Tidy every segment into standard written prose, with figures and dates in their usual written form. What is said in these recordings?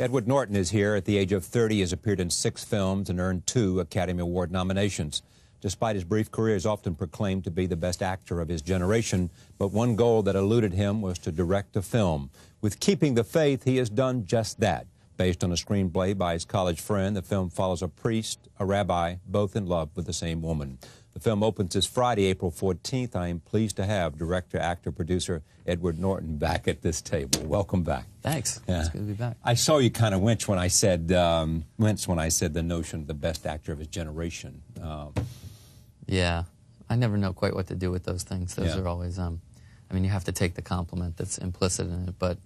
Edward Norton is here. At the age of 30, he has appeared in 6 films and earned 2 Academy Award nominations. Despite his brief career, he is often proclaimed to be the best actor of his generation, but one goal that eluded him was to direct a film. With Keeping the Faith, he has done just that. Based on a screenplay by his college friend, the film follows a priest, a rabbi, both in love with the same woman. The film opens this Friday, April 14th. I am pleased to have director, actor, producer Edward Norton back at this table. Welcome back. Thanks. Yeah. It's good to be back. I saw you kind of wince when I said the notion of the best actor of his generation. Yeah, I never know quite what to do with those things. Those Yeah. are always, I mean, you have to take the compliment that's implicit in it, but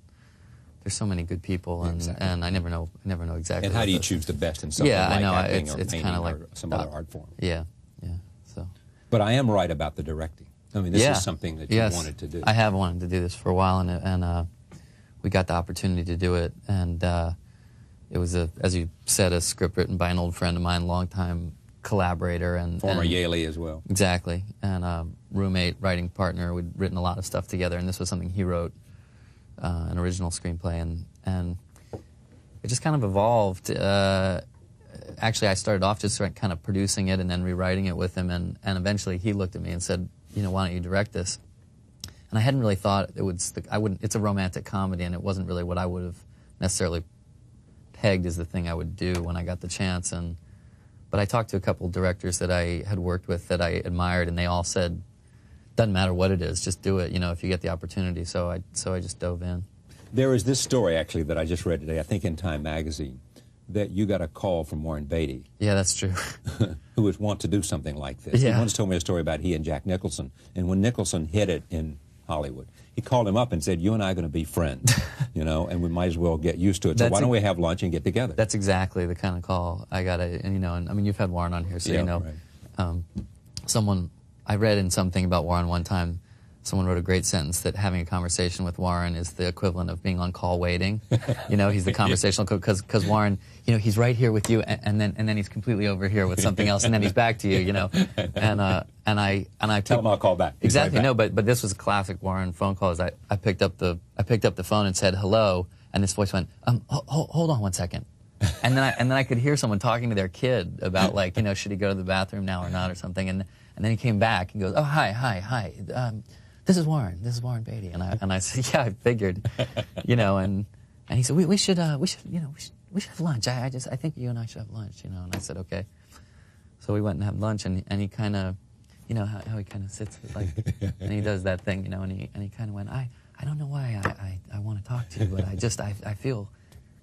there's so many good people, and, Exactly. and I never know exactly. And how what do you those- choose the best in something Yeah, like I know. acting It's or kind painting of like or some other art form? Yeah. So. But I am right about the directing. I mean, this Yeah. is something that you Yes. wanted to do. I have wanted to do this for a while, and we got the opportunity to do it, and it was, as you said, a script written by an old friend of mine, longtime collaborator, and Former Yaley as well. Exactly, and roommate, writing partner. We'd written a lot of stuff together, and this was something he wrote, an original screenplay, and it just kind of evolved. Actually, I started off just kind of producing it and then rewriting it with him, and eventually he looked at me and said, why don't you direct this? And I hadn't really thought it would. It's a romantic comedy, and it wasn't really what I would have necessarily pegged as the thing I would do when I got the chance. But I talked to a couple directors that I had worked with that I admired, and they all said, doesn't matter what it is, just do it, if you get the opportunity. So I just dove in. There is this story, actually, that I just read today, I think in Time magazine, that you got a call from Warren Beatty. Yeah, that's true. Who would want to do something like this. Yeah. He once told me a story about he and Jack Nicholson, and when Nicholson hit it in Hollywood, he called him up and said, you and I are going to be friends, and we might as well get used to it. So why don't we have lunch and get together? That's exactly the kind of call I got. And I mean, you've had Warren on here, so right. I read in something about Warren one time, someone wrote a great sentence that having a conversation with Warren is the equivalent of being on call waiting. He's the conversational coach, because Warren, he's right here with you, and then he's completely over here with something else, and then he's back to you, And I Tell him I'll call back. Exactly. Right back. No, but this was a classic Warren phone call. I picked up the phone and said hello, and this voice went, hold on one second. And then I could hear someone talking to their kid about, like, should he go to the bathroom now or not or something. And then he came back and goes, oh, hi. This is Warren Beatty. And I said, yeah, I figured, and he said, we should have lunch. I think you and I should have lunch, And I said, okay. So we went and had lunch, and he kind of, how he kind of sits like, and he does that thing, and he kind of went, I don't know why I want to talk to you, but I feel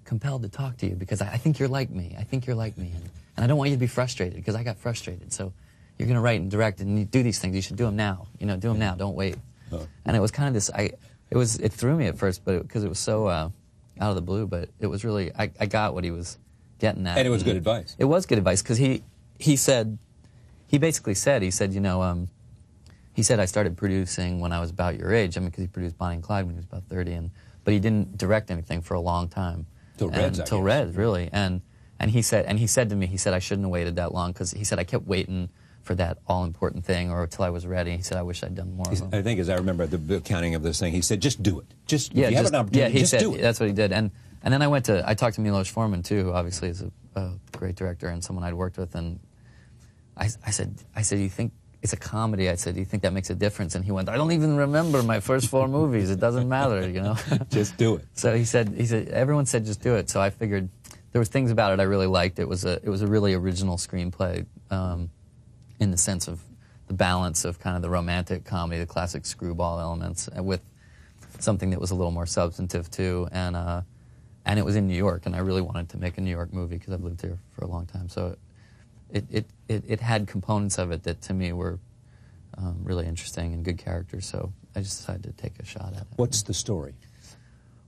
compelled to talk to you because I think you're like me. And I don't want you to be frustrated because I got frustrated. So you're going to write and direct and you do these things. You should do them now. Do them now. Don't wait. Oh. And it was kind of this. It threw me at first, but because it was so out of the blue. But it was really I got what he was getting at. And it was good advice. It was good advice because he basically said he said I started producing when I was about your age. I mean, because he produced Bonnie and Clyde when he was about 30, but he didn't direct anything for a long time. Till Reds, really. And he said to me, I shouldn't have waited that long because he said I kept waiting for that all-important thing or till I was ready. He said, I wish I'd done more of them. I think, as I remember the accounting of this thing, he said, just do it. If you have an opportunity, yeah, he said, do it. That's what he did. And then I talked to Milos Forman, too, who obviously is a great director and someone I'd worked with. And I said, you think it's a comedy? I said, do you think that makes a difference? And he went, I don't even remember my first 4 movies. It doesn't matter, Just do it. So he said, everyone said just do it. So I figured there was things about it I really liked. It was a really original screenplay, in the sense of the balance of kind of the romantic comedy, the classic screwball elements, with something that was a little more substantive too. And it was in New York, and I really wanted to make a New York movie because I've lived here for a long time. So it had components of it that to me were really interesting and good characters. So I just decided to take a shot at it. What's the story?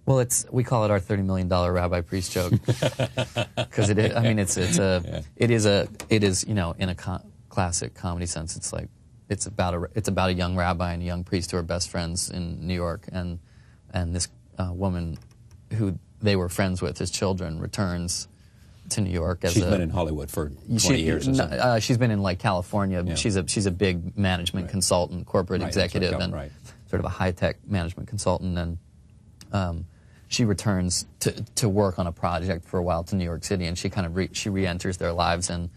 Well, we call it our $30 million rabbi priest joke because it is. I mean, it is in a classic comedy sense. It's about a young rabbi and a young priest who are best friends in New York, and this woman who they were friends with as children returns to New York. She's been in Hollywood for 20 years or something. She's been in, like, California. Yeah. She's a big management consultant, corporate executive, and sort of a high-tech management consultant. And she returns to work on a project for a while to New York City, and she kind of she re-enters their lives, and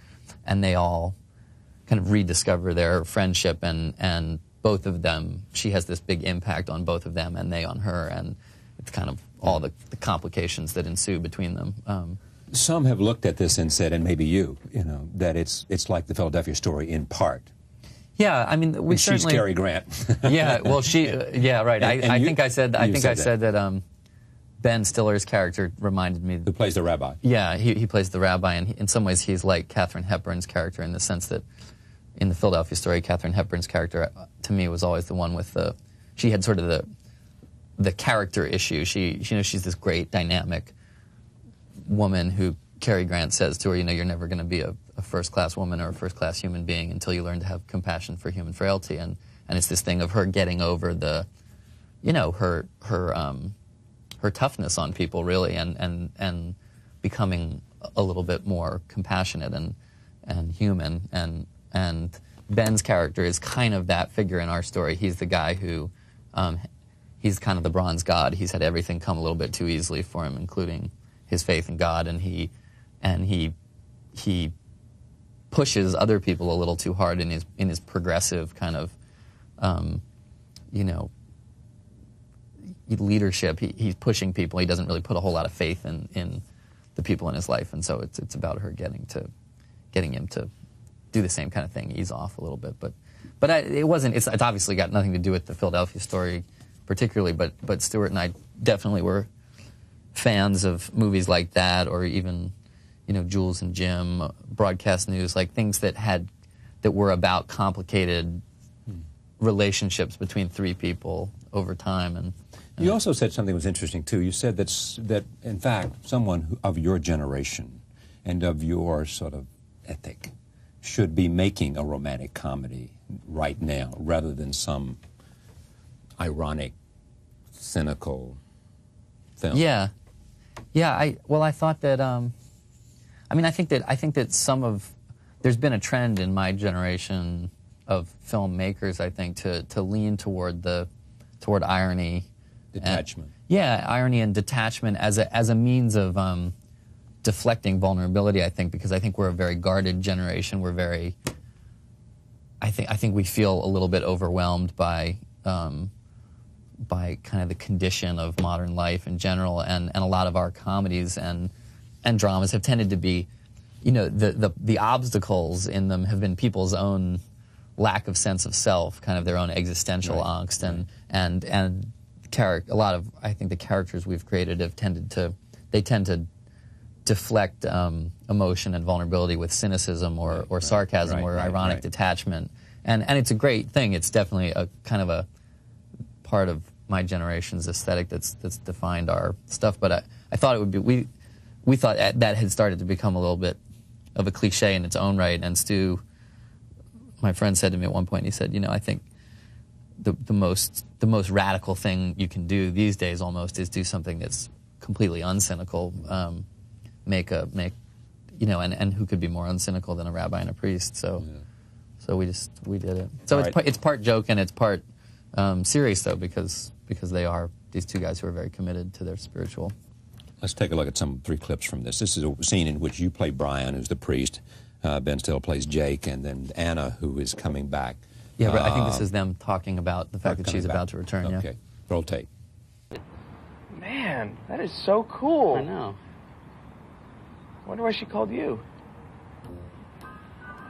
they all kind of rediscover their friendship, and both of them, she has this big impact on both of them, and they on her, and it's kind of all the complications that ensue between them. Some have looked at this and said, and maybe you know, that it's like the Philadelphia Story in part. Yeah, I mean, we certainly. She's Cary Grant. Yeah, well, yeah, right. I think I said that Ben Stiller's character reminded me. Who plays the rabbi? Yeah, he plays the rabbi, and in some ways he's like Katharine Hepburn's character in the sense that in the Philadelphia Story, Katharine Hepburn's character to me was always the one with she had sort of the character issue. She's this great dynamic woman who Cary Grant says to her, you're never going to be a first-class woman or a first-class human being until you learn to have compassion for human frailty, and it's this thing of her getting over her toughness on people, really, and becoming a little bit more compassionate and human, and Ben's character is kind of that figure in our story. He's the guy who he's kind of the bronze god. He's had everything come a little bit too easily for him, including his faith in God, and he pushes other people a little too hard in his progressive kind of leadership. He's pushing people. He doesn't really put a whole lot of faith in the people in his life, and so it's about her getting him to do the same kind of thing, ease off a little bit. But it wasn't. It's obviously got nothing to do with the Philadelphia Story particularly. But Stuart and I definitely were fans of movies like that, or even Jules and Jim, Broadcast News, like things that were about complicated relationships between three people over time. And you also said something that was interesting too. You said that in fact someone of your generation and of your sort of ethic should be making a romantic comedy right now rather than some ironic, cynical film. Yeah. I thought that. I think that there's been a trend in my generation of filmmakers, I think, to lean toward irony, detachment. Irony and detachment as a means of deflecting vulnerability. I think because I think we're a very guarded generation. We're very. I think we feel a little bit overwhelmed by kind of the condition of modern life in general, and a lot of our comedies and dramas have tended to be, the obstacles in them have been people's own lack of sense of self, kind of their own existential angst, and a lot of, I think, the characters we've created tend to deflect emotion and vulnerability with cynicism or sarcasm or ironic detachment, and it's a great thing. It's definitely a kind of a part of my generation's aesthetic that's defined our stuff. But I thought it would be we thought that had started to become a little bit of a cliche in its own right. And Stu, my friend, said to me at one point, he said, I think the most radical thing you can do these days almost is do something that's completely uncynical. And who could be more uncynical than a rabbi and a priest? So we did it. So it's part joke and it's part serious though, because they are these two guys who are very committed to their spiritual. Let's take a look at some 3 clips from this. This is a scene in which you play Brian, who's the priest. Ben Stiller plays Jake, and then Anna, who is coming back. Yeah, but I think this is them talking about the fact that she's about to return. Okay. Yeah. Roll tape. Man, that is so cool. I know. Wonder why she called you.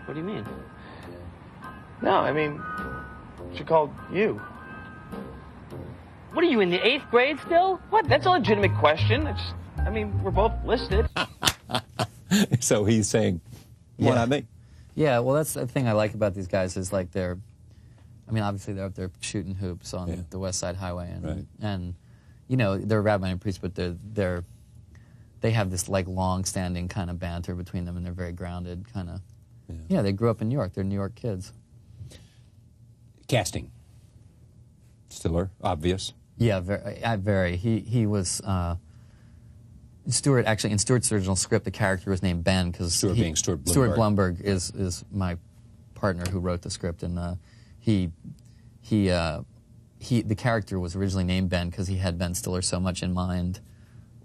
What do you mean? No, I mean, she called you. What are you, in the 8th grade still? What? That's a legitimate question. We're both listed. So he's saying, what I mean? Yeah, well, that's the thing I like about these guys is like obviously they're up there shooting hoops on the West Side Highway, and they're a rabbi and priest, but they have this like long-standing kind of banter between them, and they're very grounded kind of. Yeah, they grew up in New York. They're New York kids. Casting. Stiller, obvious. Yeah, very. He was. Stuart, actually, in Stuart's original script, the character was named Ben because Stuart Blumberg. Stuart Blumberg is my partner who wrote the script, and the character was originally named Ben because he had Ben Stiller so much in mind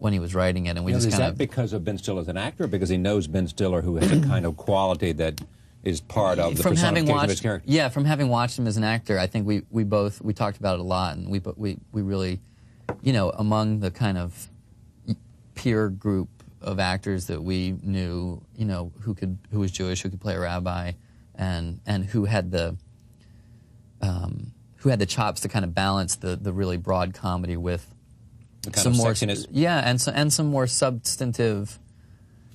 when he was writing it, and we Is just kind that of because of Ben Stiller as an actor, or because he knows Ben Stiller, who has a kind of quality that is part of the personification of his character? Yeah, from having watched him as an actor, I think we both talked about it a lot, and we really, you know, among the kind of peer group of actors that we knew, you know, who was Jewish, who could play a rabbi, and who had the chops to kind of balance the really broad comedy with some more sexiness. Yeah, and some more substantive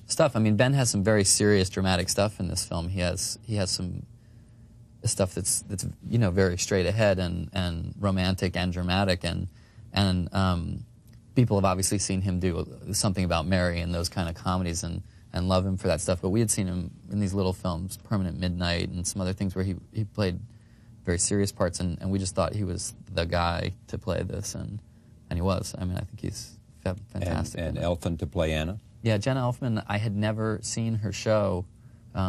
stuff. I mean, Ben has some very serious dramatic stuff in this film. He has some stuff that's you know, very straight ahead and romantic and dramatic, and people have obviously seen him do Something About Mary and those kind of comedies and love him for that stuff. But we had seen him in these little films, Permanent Midnight and some other things where he played very serious parts, and we just thought he was the guy to play this, and he was. I mean, I think he's fantastic. And Elfman to play Anna? Yeah, Jenna Elfman, I had never seen her show,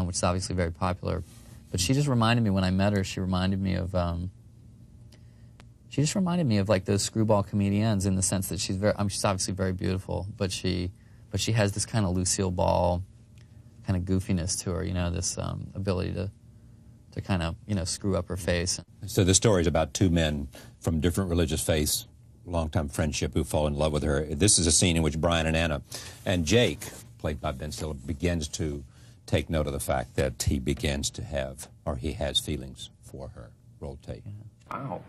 which is obviously very popular, but she just reminded me, when I met her, she reminded me of like those screwball comedians, in the sense that she's obviously very beautiful, but she has this kind of Lucille Ball kind of goofiness to her, you know, this ability to kind of, you know, screw up her face. So the story is about two men from different religious faiths, longtime friendship, who fall in love with her. This is a scene in which Brian and Anna and Jake, played by Ben Stiller, begins to take note of the fact that he begins to have, or he has feelings for her. Roll tape. Wow.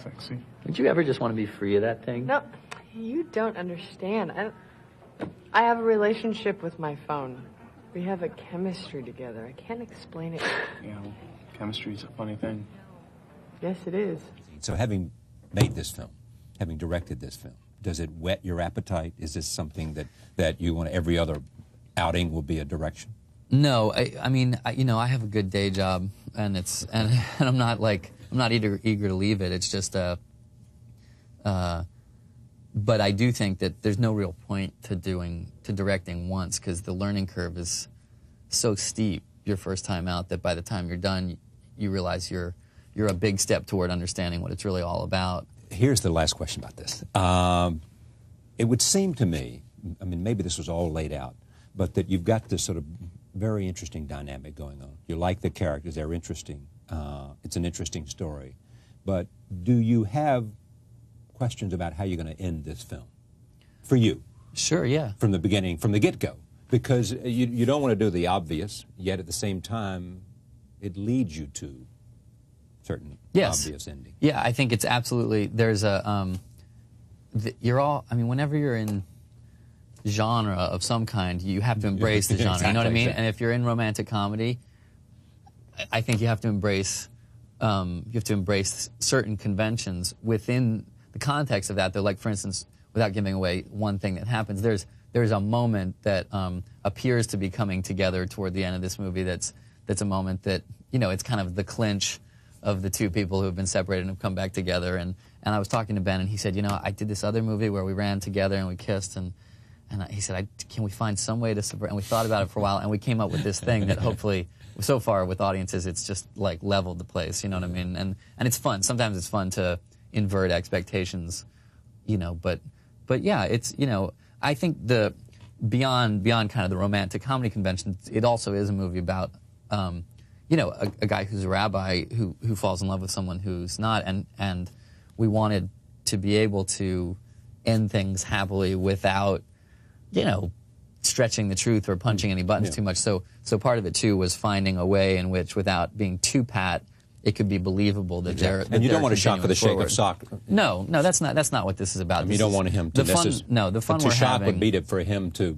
Sexy. Would you ever just want to be free of that thing? No, you don't understand. I have a relationship with my phone. We have a chemistry together. I can't explain it. Yeah, well, chemistry's a funny thing. Yes, it is. So having made this film, having directed this film, does it whet your appetite? Is this something that you want, every other outing will be a direction? No, I mean, you know, I have a good day job, and I'm not eager to leave it. It's just but I do think that there's no real point to directing once, because the learning curve is so steep your first time out, that by the time you're done, you realize you're a big step toward understanding what it's really all about. Here's the last question about this. It would seem to me, I mean, maybe this was all laid out, but that you've got this sort of very interesting dynamic going on. You like the characters, they're interesting. It's an interesting story. But do you have questions about how you're going to end this film? For you. Sure, yeah. From the beginning, from the get-go. Because you don't want to do the obvious, yet at the same time, it leads you to certain obvious ending. Yeah, I think it's absolutely, there's a, whenever you're in genre of some kind, you have to embrace the genre, you know what I mean? And if you're in romantic comedy, I think you have to embrace certain conventions within the context of that. Though, like, for instance, without giving away one thing that happens, there's a moment that appears to be coming together toward the end of this movie that's a moment that, you know, it's kind of the clinch of the two people who have been separated and have come back together. And I was talking to Ben, and he said, you know, I did this other movie where we ran together and we kissed, and he said, can we find some way to subvert? And we thought about it for a while, and we came up with this thing that hopefully, so far with audiences, it's just like leveled the place, you know what I mean? And it's fun. Sometimes it's fun to invert expectations, you know, but yeah, it's, you know, I think the beyond kind of the romantic comedy convention, it also is a movie about, you know, a guy who's a rabbi who falls in love with someone who's not, and we wanted to be able to end things happily without, you know, stretching the truth or punching any buttons too much. So part of it too was finding a way in which, without being too pat, it could be believable that they're. And you don't want to shock for the sake of shock. No, that's not what this is about. I mean, you don't want him to. The fun to we're shock having would be for him to,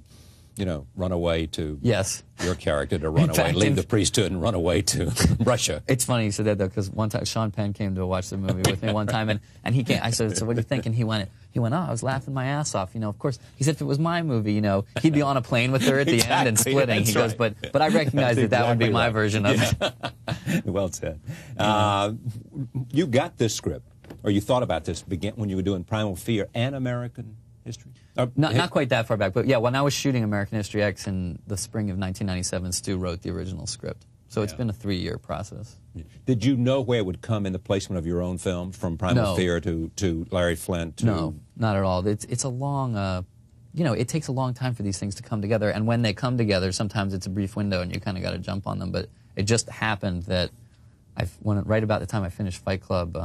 you know, run away to. Yes. Your character to run away, leave the priesthood, and run away to Russia. It's funny you said that, though, because one time Sean Penn came to watch the movie with me one time, and he came. I said, "So what do you think?" And he went, "Oh, I was laughing my ass off. You know, of course." He said, "If it was my movie, you know, he'd be on a plane with her at the end and splitting." He goes, right. "But I recognize that would be my version of it." Well said. You got this script, or you thought about this when you were doing Primal Fear and American History? Not quite that far back, but yeah, when I was shooting American History X in the spring of 1997, Stu wrote the original script. So it's been a 3-year process. Did you know where it would come in the placement of your own films, from Primal Fear to Larry Flint? No, not at all. It's a long you know, it takes a long time for these things to come together, and when they come together, sometimes it's a brief window, and you kind of got to jump on them. But it just happened that right about the time I finished Fight Club,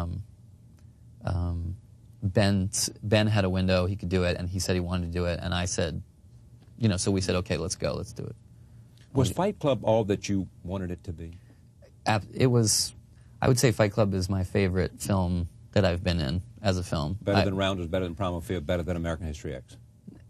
Ben had a window, he could do it, and he said he wanted to do it, and I said, you know, so we said, okay, let's go, let's do it. Was Fight Club all that you wanted it to be? It was. I would say Fight Club is my favorite film that I've been in as a film. Better than Rounders, better than Primal Fear, better than American History X?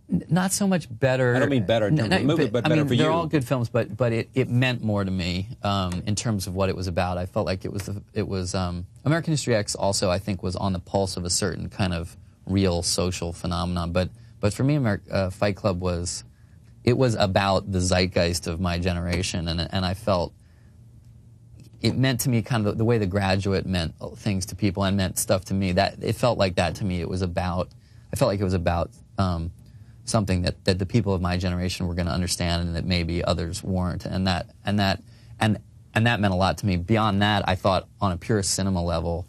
Not so much better. I don't mean better in terms of the movie, but better for you. They're all good films, but it meant more to me in terms of what it was about. I felt like it was American History X also, I think, was on the pulse of a certain kind of real social phenomenon. But for me, Fight Club was about the zeitgeist of my generation, and I felt it meant to me kind of the way The Graduate meant things to people and meant stuff to me. That it felt like that to me. I felt like it was about something that the people of my generation were going to understand, and that maybe others weren't, and that meant a lot to me. Beyond that, I thought on a pure cinema level,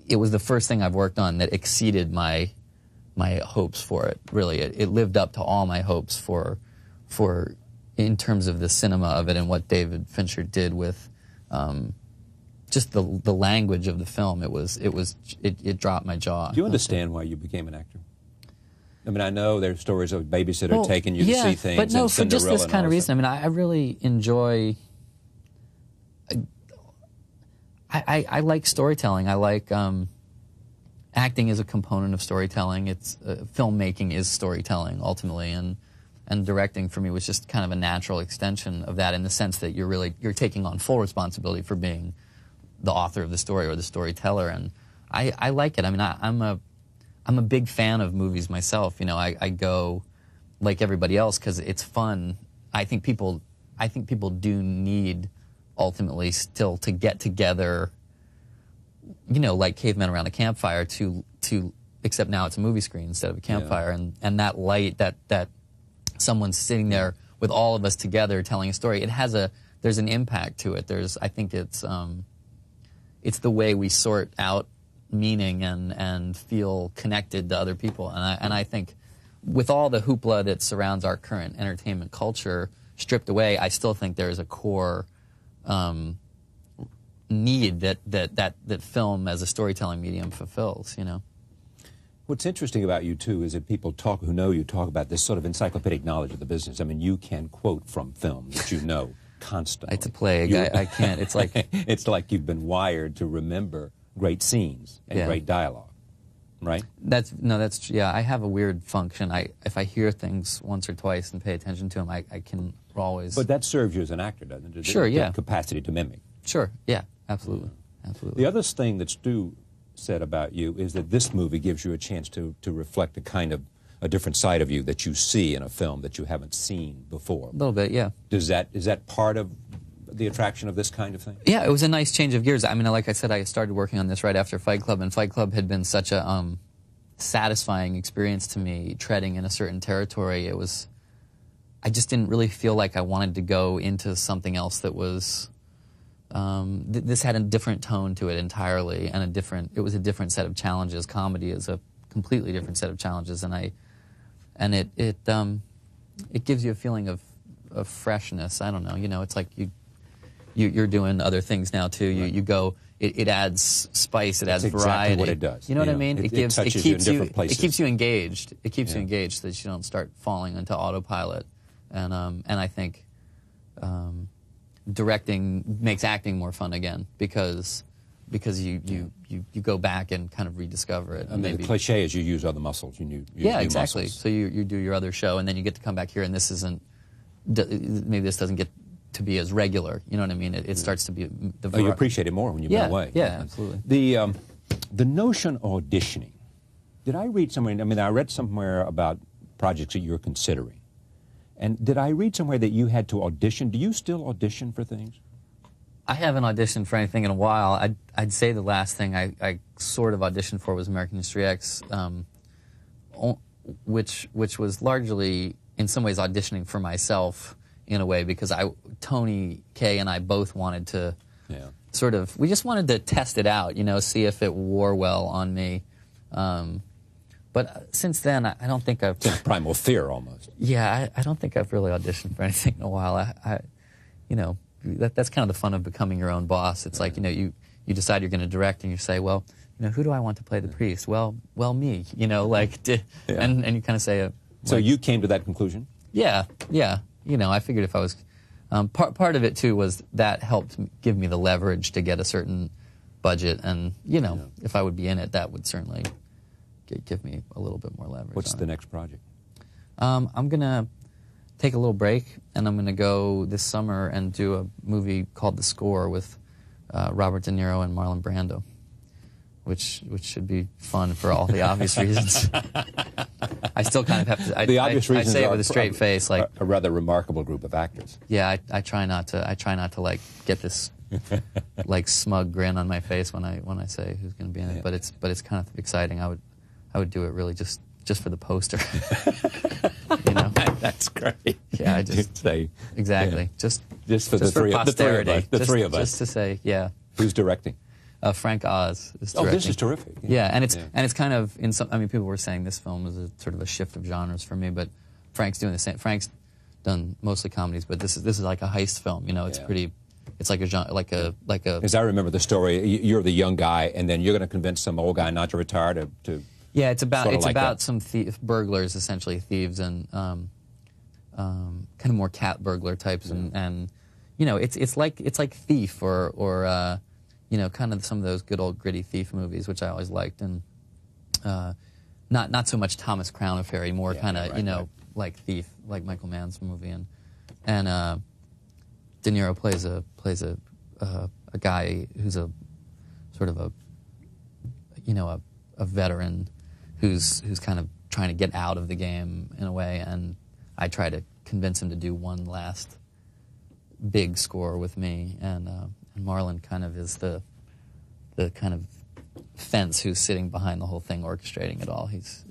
it was the first thing I've worked on that exceeded my hopes for it. Really, it lived up to all my hopes for in terms of the cinema of it and what David Fincher did with just the language of the film. It dropped my jaw. Do you understand why you became an actor? I mean, I know there's stories of babysitter taking you to see things. But no, and for just this kind of reason. I mean, I really enjoy. I like storytelling. I like acting is a component of storytelling. It's filmmaking is storytelling ultimately, and directing for me was just kind of a natural extension of that, in the sense that you're taking on full responsibility for being the author of the story or the storyteller, and I like it. I mean, I'm a big fan of movies myself. You know, I go like everybody else because it's fun. I think people do need ultimately still to get together, you know, like cavemen around a campfire to except now it's a movie screen instead of a campfire, and that light that someone's sitting there with all of us together telling a story. There's an impact to it. I think it's the way we sort out meaning and feel connected to other people. And I think with all the hoopla that surrounds our current entertainment culture stripped away, I still think there is a core need that film as a storytelling medium fulfills, you know. What's interesting about you, too, is that people who know you talk about this sort of encyclopedic knowledge of the business. I mean, you can quote from film that you know constantly. It's a plague. I can't. It's like... It's like you've been wired to remember great scenes and great dialogue, right? Yeah, I have a weird function. If I hear things once or twice and pay attention to them, I can always... But that serves you as an actor, doesn't it? Sure, yeah. The capacity to mimic. Sure, yeah, absolutely. Absolutely. The other thing that Stu said about you is that this movie gives you a chance to reflect a different side of you that you see in a film that you haven't seen before. A little bit, yeah. Is that part of the attraction of this kind of thing? Yeah, it was a nice change of gears. I mean, like I said, I started working on this right after Fight Club, and Fight Club had been such a satisfying experience to me, treading in a certain territory. I just didn't really feel like I wanted to go into something else that was... this had a different tone to it entirely, and it was a different set of challenges. Comedy is a completely different set of challenges, and it gives you a feeling of freshness. I don't know, you know, it's like you're doing other things now too. You go, it adds spice, it adds variety. Exactly what it does. You know what I mean? It touches you in different places. It keeps you engaged. It keeps you engaged so that you don't start falling into autopilot. And I think directing makes acting more fun again because you go back and kind of rediscover it. I mean, the cliche is you use other muscles. Yeah, exactly. Muscles. So you do your other show, and then you get to come back here, and maybe this doesn't get to be as regular. You know what I mean? It starts to be you appreciate it more when you've been away. Yeah, absolutely. The notion of auditioning. Did I read somewhere? I mean, I read somewhere about projects that you're considering. And did I read somewhere that you had to audition? Do you still audition for things? I haven't auditioned for anything in a while. I'd say the last thing I sort of auditioned for was American History X, which was largely, in some ways, auditioning for myself in a way, because Tony Kaye and I both wanted to we just wanted to test it out, you know, see if it wore well on me. But But since then, I don't think I've... It's primal fear, almost. Yeah, I don't think I've really auditioned for anything in a while. You know, that's kind of the fun of becoming your own boss. It's like, you know, you decide you're going to direct, and you say, well, you know, who do I want to play the priest? Well, me. You know, like, and you kind of say... So you came to that conclusion? Yeah. You know, I figured if I was... part of it, too, was that helped give me the leverage to get a certain budget, and, you know, if I would be in it, that would certainly give me a little bit more leverage. What's the next project? I'm going to take a little break, and I'm going to go this summer and do a movie called The Score with Robert De Niro and Marlon Brando, which should be fun for all the obvious reasons. I still kind of have to. The obvious reasons I say it with a straight face, like a rather remarkable group of actors. Yeah, I try not to like get this like smug grin on my face when I say who's going to be in it. But it's kind of exciting. I would do it really just for the poster. You know, that's great. Yeah, I just say exactly just for the three of us. Just to say, yeah. Who's directing? Frank Oz is directing. Oh, this is terrific. Yeah, and it's kind of in some. I mean, people were saying this film is a sort of a shift of genres for me, but Frank's doing the same. Frank's done mostly comedies, but this is like a heist film. You know, it's pretty. It's like a genre, like a. Because I remember the story. You're the young guy, and then you're going to convince some old guy not to retire to Yeah, it's about that. some burglars, essentially thieves, and kind of more cat burglar types, and you know, it's like Thief or you know, kind of some of those good old gritty thief movies, which I always liked, and not so much Thomas Crown Affair, more kind of like Thief, like Michael Mann's movie, and De Niro plays a guy who's a sort of a veteran who's kind of trying to get out of the game in a way, and I try to convince him to do one last big score with me, and Marlon kind of is the kind of fence who's sitting behind the whole thing, orchestrating it all. He's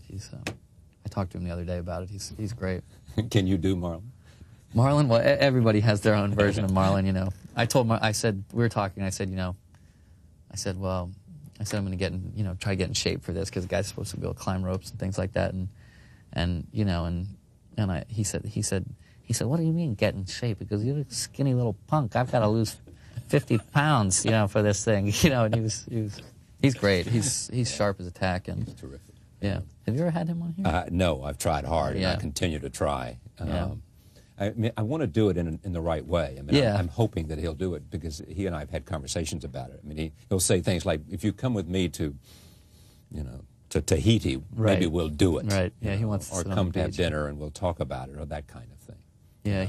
I talked to him the other day about it. He's great. Can you do Marlon? Marlon, well, everybody has their own version of Marlon, you know. I said we were talking. I said, I'm going to get in, try to get in shape for this because the guy's supposed to be able to climb ropes and things like that, he said, what do you mean get in shape? Because you're a skinny little punk. I've got to lose 50 pounds, for this thing, and he's great. He's sharp as a tack, and he's terrific. Yeah. Have you ever had him on here? No, I've tried hard, and I continue to try. I want to do it in the right way. I mean, I'm hoping that he'll do it because he and I have had conversations about it. I mean, he'll say things like, if you come with me to Tahiti, maybe we'll do it. Right, yeah, he wants to or come to have dinner and we'll talk about it, or that kind of thing. Yeah,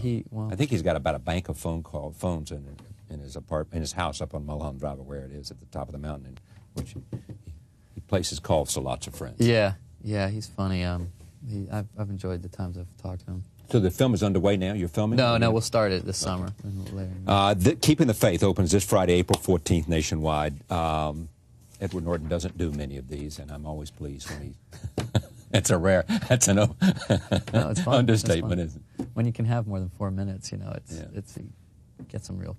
I think he's got about a bank of phones in his apartment, in his house up on Mulholland Drive, where it is at the top of the mountain, in which he places calls to lots of friends. Yeah, he's funny. I've enjoyed the times I've talked to him. So the film is underway now? You're filming? No, we'll start it this summer. Keeping the Faith opens this Friday, April 14th, nationwide. Edward Norton doesn't do many of these, and I'm always pleased when he... That's an it's fun. understatement, it's fun. Isn't it? When you can have more than 4 minutes, it's get some real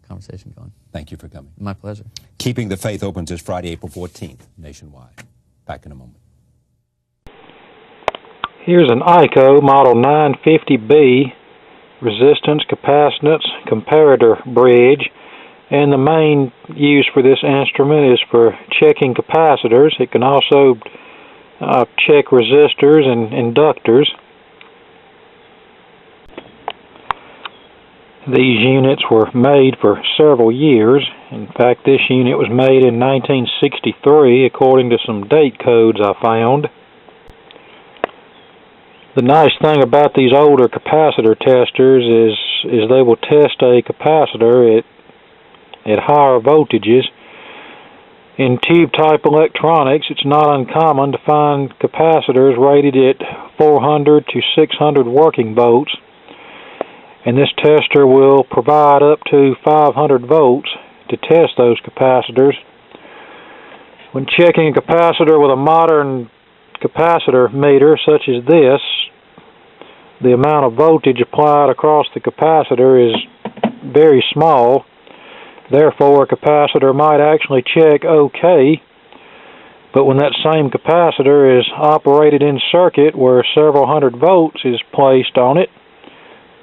conversation going. Thank you for coming. My pleasure. Keeping the Faith opens this Friday, April 14th, nationwide. Back in a moment. Here's an Eico Model 950B resistance, capacitance, comparator bridge, and the main use for this instrument is for checking capacitors. It can also check resistors and inductors. These units were made for several years. In fact, this unit was made in 1963 according to some date codes I found. The nice thing about these older capacitor testers is they will test a capacitor at higher voltages. In tube-type electronics, it's not uncommon to find capacitors rated at 400 to 600 working volts, and this tester will provide up to 500 volts to test those capacitors. When checking a capacitor with a modern capacitor meter such as this, the amount of voltage applied across the capacitor is very small. Therefore, a capacitor might actually check okay, But when that same capacitor is operated in circuit where several hundred volts is placed on it,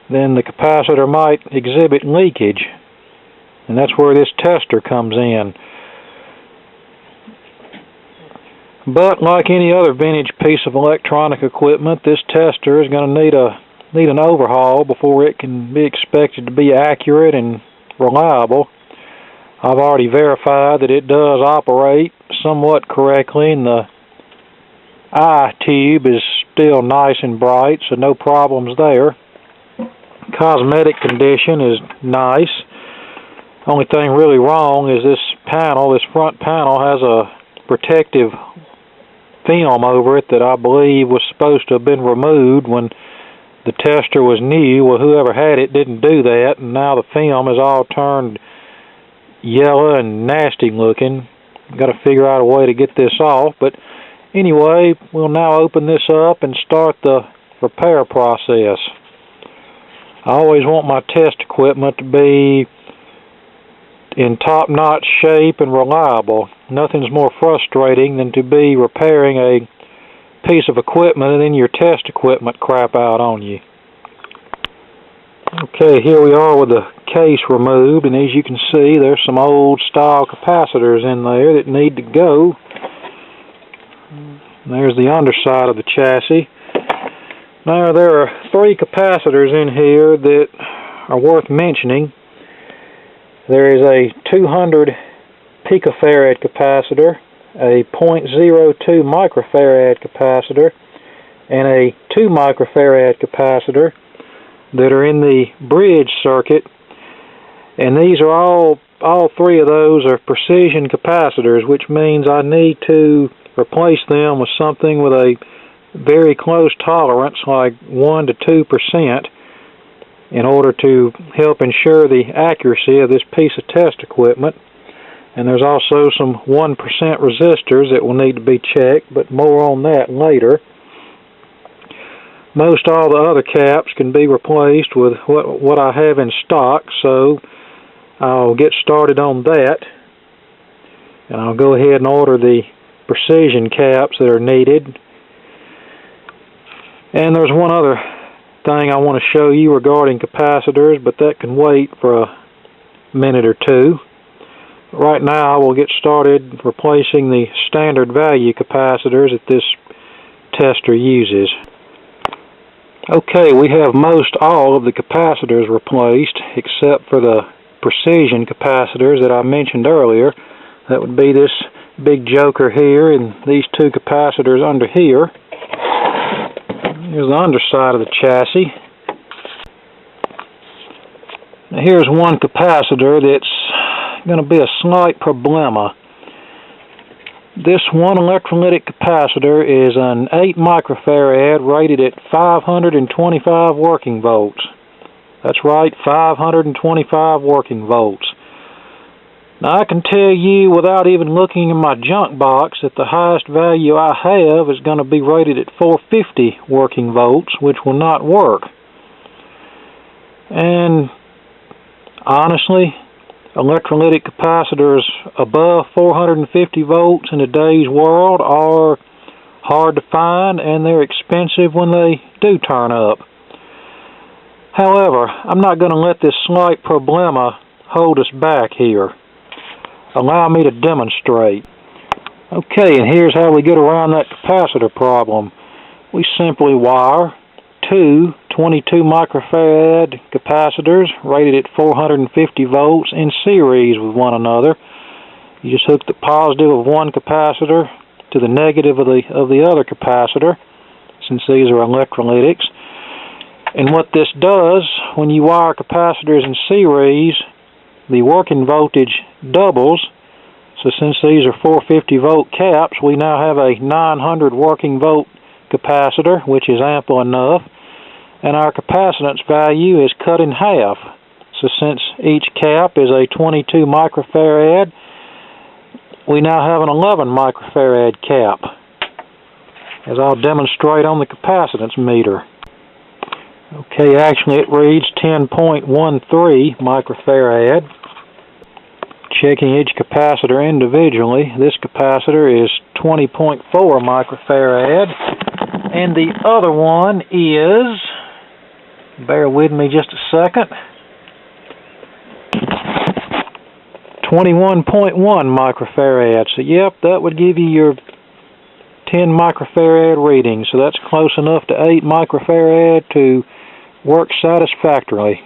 then the capacitor might exhibit leakage. And that's where this tester comes in. But like any other vintage piece of electronic equipment, this tester is going to need an overhaul before it can be expected to be accurate and reliable. I've already verified that it does operate somewhat correctly, and the eye tube is still nice and bright, so no problems there. Cosmetic condition is nice. Only thing really wrong is this front panel has a protective film over it that I believe was supposed to have been removed when the tester was new. Well, whoever had it didn't do that, and now the film is all turned yellow and nasty looking. Got to figure out a way to get this off, but anyway, we'll now open this up and start the repair process. I always want my test equipment to be in top-notch shape and reliable. Nothing's more frustrating than to be repairing a piece of equipment and then your test equipment crap out on you. Okay, here we are with the case removed, and as you can see, there's some old style capacitors in there that need to go. There's the underside of the chassis. Now, there are 3 capacitors in here that are worth mentioning. There is a 200 picofarad capacitor, a 0.02 microfarad capacitor, and a 2 microfarad capacitor that are in the bridge circuit, and these are all 3 of those are precision capacitors, which means I need to replace them with something with a very close tolerance, like 1 to 2%, in order to help ensure the accuracy of this piece of test equipment. And there's also some 1% resistors that will need to be checked, but more on that later. Most all the other caps can be replaced with what I have in stock, so I'll get started on that. And I'll go ahead and order the precision caps that are needed. And there's one other thing I want to show you regarding capacitors, but that can wait for a minute or two. Right now, we'll get started replacing the standard value capacitors that this tester uses. Okay, we have most all of the capacitors replaced, except for the precision capacitors that I mentioned earlier. That would be this big joker here and these 2 capacitors under here. Here's the underside of the chassis. Now here's one capacitor that's going to be a slight problema. This one electrolytic capacitor is an 8 microfarad rated at 525 working volts. That's right, 525 working volts. Now I can tell you without even looking in my junk box that the highest value I have is going to be rated at 450 working volts, which will not work. And honestly, electrolytic capacitors above 450 volts in today's world are hard to find, and they're expensive when they do turn up. However, I'm not going to let this slight problema hold us back here. Allow me to demonstrate. Okay, and here's how we get around that capacitor problem. We simply wire 2 22 microfarad capacitors rated at 450 volts in series with one another. You just hook the positive of one capacitor to the negative of the other capacitor, since these are electrolytics. And what this does, when you wire capacitors in series, the working voltage doubles. So since these are 450 volt caps, we now have a 900 working volt capacitor, which is ample enough. And our capacitance value is cut in half. So since each cap is a 22 microfarad, we now have an 11 microfarad cap, as I'll demonstrate on the capacitance meter. Okay, actually it reads 10.13 microfarad. Checking each capacitor individually. This capacitor is 20.4 microfarad, and the other one is, bear with me just a second, 21.1 microfarad. So yep, that would give you your 10 microfarad reading. So that's close enough to 8 microfarad to work satisfactorily.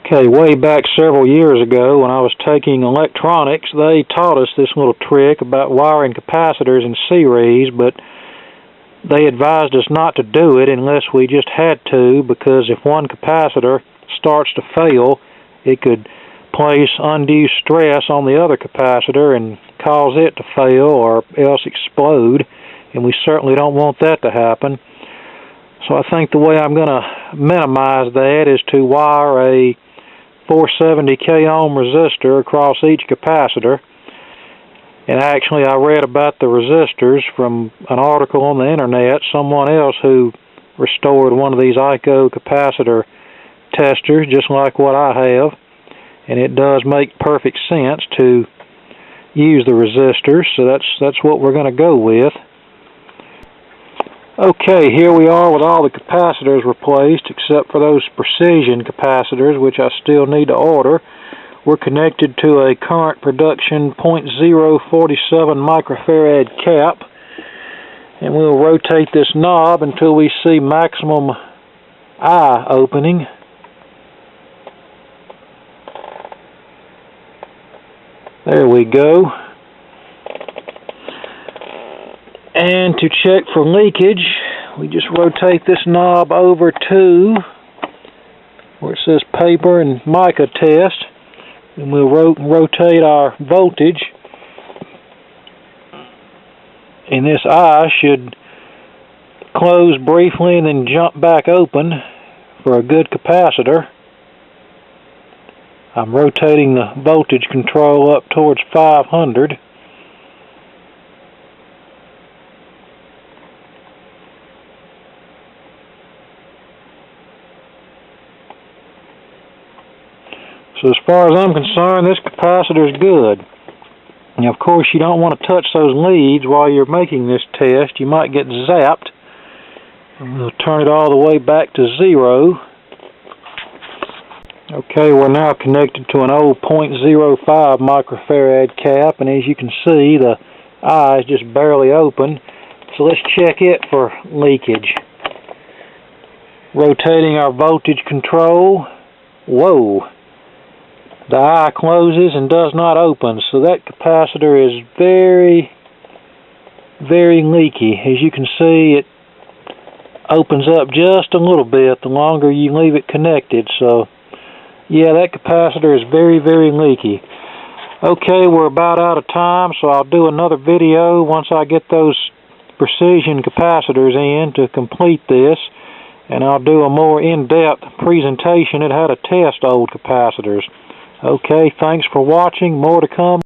Okay, way back several years ago when I was taking electronics, they taught us this little trick about wiring capacitors in series, but they advised us not to do it unless we just had to, because if one capacitor starts to fail, it could place undue stress on the other capacitor and cause it to fail or else explode, and we certainly don't want that to happen. So I think the way I'm going to minimize that is to wire a 470 k ohm resistor across each capacitor. And actually I read about the resistors from an article on the internet, someone else who restored one of these Eico capacitor testers just like what I have, and it does make perfect sense to use the resistors, so that's what we're going to go with. Okay, here we are with all the capacitors replaced except for those precision capacitors, which I still need to order. We're connected to a current production 0.047 microfarad cap, and we'll rotate this knob until we see maximum eye opening. There we go. And to check for leakage, we just rotate this knob over to where it says paper and mica test, and we'll rotate our voltage, and this eye should close briefly and then jump back open for a good capacitor. I'm rotating the voltage control up towards 500. So as far as I'm concerned, this capacitor is good. Now, of course, you don't want to touch those leads while you're making this test. You might get zapped. We'll turn it all the way back to 0. Okay, we're now connected to an old 0.05 microfarad cap, and as you can see, the eye is just barely open. So let's check it for leakage. Rotating our voltage control. Whoa! The eye closes and does not open, so that capacitor is very, very leaky. As you can see, it opens up just a little bit the longer you leave it connected. So yeah, that capacitor is very, very leaky. Okay, we're about out of time, so I'll do another video once I get those precision capacitors in to complete this, and I'll do a more in-depth presentation at how to test old capacitors. Okay, thanks for watching. More to come.